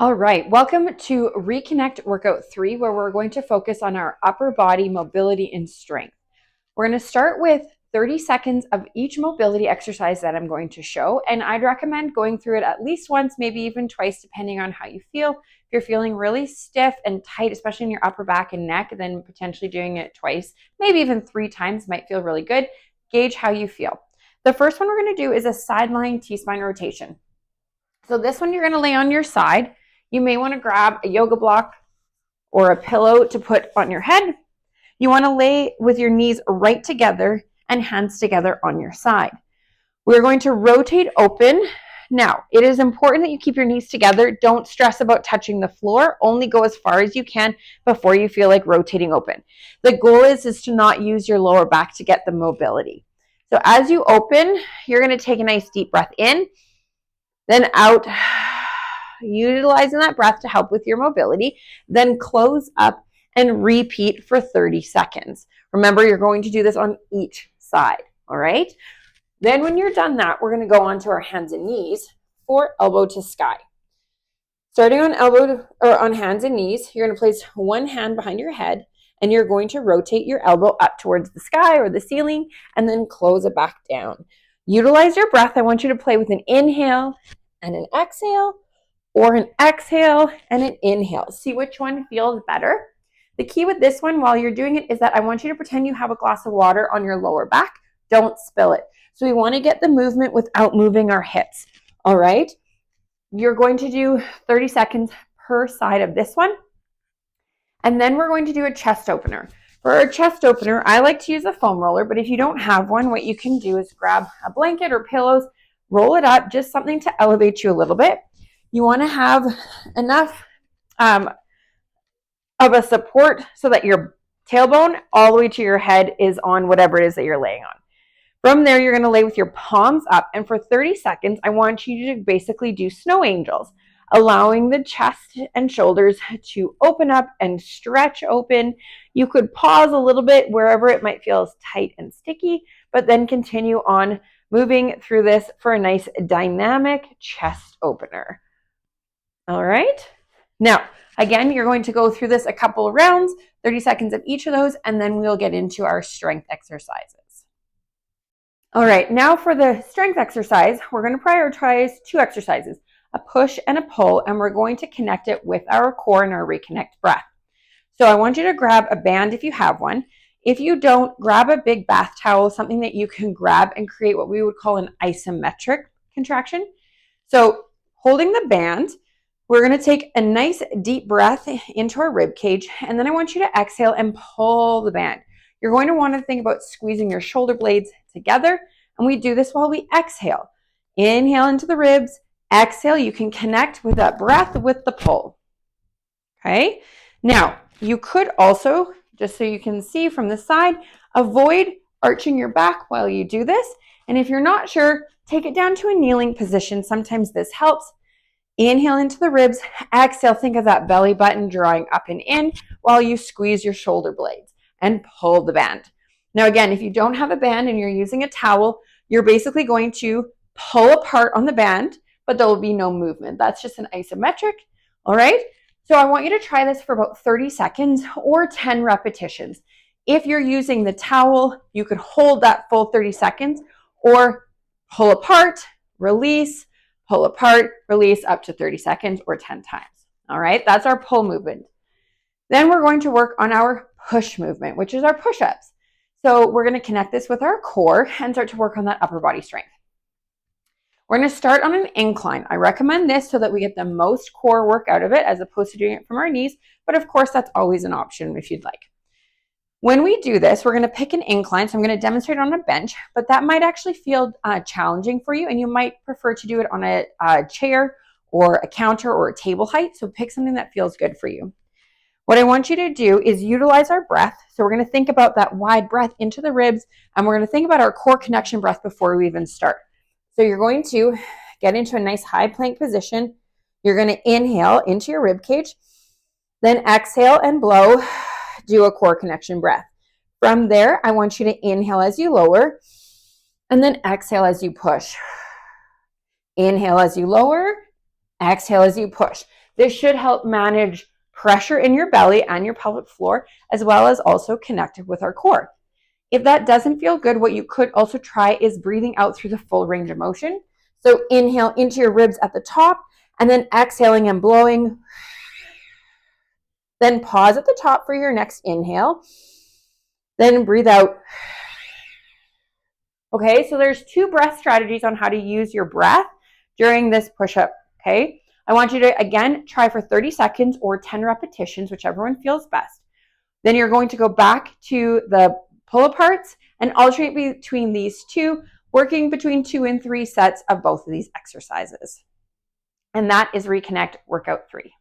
All right, welcome to Reconnect Workout 3, where we're going to focus on our upper body mobility and strength. We're going to start with 30 seconds of each mobility exercise that I'm going to show, and I'd recommend going through it at least once, maybe even twice, depending on how you feel. If you're feeling really stiff and tight, especially in your upper back and neck, then potentially doing it twice, maybe even 3 times might feel really good. Gauge how you feel. The first one we're going to do is a side lying T-spine rotation. So this one you're going to lay on your side. You may want to grab a yoga block or a pillow to put on your head. You want to lay with your knees right together and hands together on your side. We're going to rotate open. Now, it is important that you keep your knees together. Don't stress about touching the floor. Only go as far as you can before you feel like rotating open. The goal is to not use your lower back to get the mobility. So as you open, you're going to take a nice deep breath in, then out, utilizing that breath to help with your mobility, then close up and repeat for 30 seconds. Remember, you're going to do this on each side, all right? Then when you're done that, we're going to go on to our hands and knees for elbow to sky. Starting on elbow or on hands and knees, you're going to place one hand behind your head and you're going to rotate your elbow up towards the sky or the ceiling and then close it back down. Utilize your breath. I want you to play with an inhale and an exhale, or an exhale and an inhale. See which one feels better. The key with this one while you're doing it is that I want you to pretend you have a glass of water on your lower back. Don't spill it. So we want to get the movement without moving our hips. All right. You're going to do 30 seconds per side of this one. And then we're going to do a chest opener. For a chest opener, I like to use a foam roller, but if you don't have one, what you can do is grab a blanket or pillows, roll it up, just something to elevate you a little bit. You want to have enough of a support so that your tailbone all the way to your head is on whatever it is that you're laying on. From there, you're going to lay with your palms up, and for 30 seconds, I want you to basically do snow angels, allowing the chest and shoulders to open up and stretch open. You could pause a little bit wherever it might feel tight and sticky, but then continue on moving through this for a nice dynamic chest opener. All right. Now, again, you're going to go through this a couple of rounds, 30 seconds of each of those, and then we'll get into our strength exercises. All right, now for the strength exercise, we're going to prioritize 2 exercises, a push and a pull, and we're going to connect it with our core and our reconnect breath. So I want you to grab a band if you have one. If you don't, grab a big bath towel, something that you can grab and create what we would call an isometric contraction. So holding the band, we're going to take a nice deep breath into our rib cage, and then I want you to exhale and pull the band. You're going to want to think about squeezing your shoulder blades together, and we do this while we exhale. Inhale into the ribs, exhale. You can connect with that breath with the pull. Okay? Now, you could also, just so you can see from the side, avoid arching your back while you do this, and if you're not sure, take it down to a kneeling position. Sometimes this helps. Inhale into the ribs, exhale, think of that belly button drawing up and in while you squeeze your shoulder blades and pull the band. Now again, if you don't have a band and you're using a towel, you're basically going to pull apart on the band, but there will be no movement. That's just an isometric, all right? So I want you to try this for about 30 seconds or 10 repetitions. If you're using the towel, you could hold that full 30 seconds or pull apart, release, pull apart, release up to 30 seconds or 10 times. All right, that's our pull movement. Then we're going to work on our push movement, which is our push-ups. So we're going to connect this with our core and start to work on that upper body strength. We're going to start on an incline. I recommend this so that we get the most core work out of it as opposed to doing it from our knees, but of course that's always an option if you'd like. When we do this, we're going to pick an incline. So I'm going to demonstrate on a bench, but that might actually feel challenging for you, and you might prefer to do it on a chair or a counter or a table height. So pick something that feels good for you. What I want you to do is utilize our breath. So we're going to think about that wide breath into the ribs, and we're going to think about our core connection breath before we even start. So you're going to get into a nice high plank position. You're going to inhale into your rib cage, then exhale and blow. Do a core connection breath. From there, I want you to inhale as you lower, and then exhale as you push. Inhale as you lower, exhale as you push. This should help manage pressure in your belly and your pelvic floor, as well as also connect with our core. If that doesn't feel good, what you could also try is breathing out through the full range of motion. So inhale into your ribs at the top, and then exhaling and blowing. Then pause at the top for your next inhale. Then breathe out. Okay, so there's 2 breath strategies on how to use your breath during this push-up, okay? I want you to, again, try for 30 seconds or 10 repetitions, whichever one feels best. Then you're going to go back to the pull-aparts and alternate between these 2, working between 2 and 3 sets of both of these exercises. And that is Reconnect Workout 3.